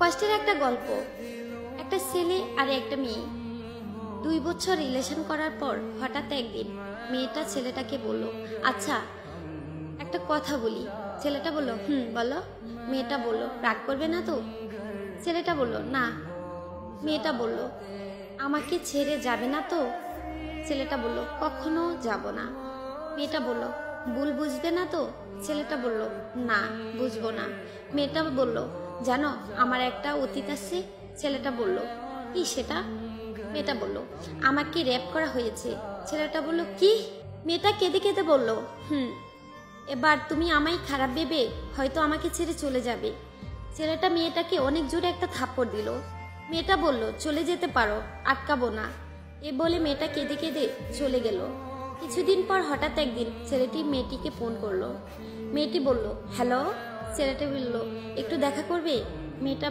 কষ্টের একটা গল্প। একটা ছেলে আর একটা মেয়ে 2 বছর রিলেশন করার পর হঠাৎ একদিন মেয়েটা ছেলেটাকে বলল, আচ্ছা একটা কথা বলি। ছেলেটা বলল, বলো। মেয়েটা বলল, রাগ করবে না তো? ছেলেটা বলল, না। মেয়েটা বলল, আমাকে ছেড়ে যাবে না তো? ছেলেটা বলল, কখনো যাব না। মেয়েটা বলল, ভুল বুঝবে না তো? ছেলেটা বলল, না, বুঝবো না। মেয়েটা বলল, জানো আমার একটা অতীত আছে। ছেলেটা বলল, কি সেটা? মেয়েটা বলল, আমাকে রেপ করা হয়েছে। ছেলেটা বলল, কি? মেয়েটা কেঁদে কেঁদে বলল, এবার তুমি আমায় খারাপ ভেবে হয়তো আমাকে ছেড়ে চলে যাবে। ছেলেটা মেয়েটাকে অনেক জোরে একটা থাপ্পড় দিল। মেয়েটা বলল, চলে যেতে পারো, আটকাবো না। এ বলে মেয়েটা কেঁদে কেঁদে চলে গেল। কিছুদিন পর হঠাৎ একদিন ছেলেটি মেয়েটিকে ফোন করলো। মেয়েটি বলল, হ্যালো। ছেলেটা বলল, একটু দেখা করবে? মেয়েটা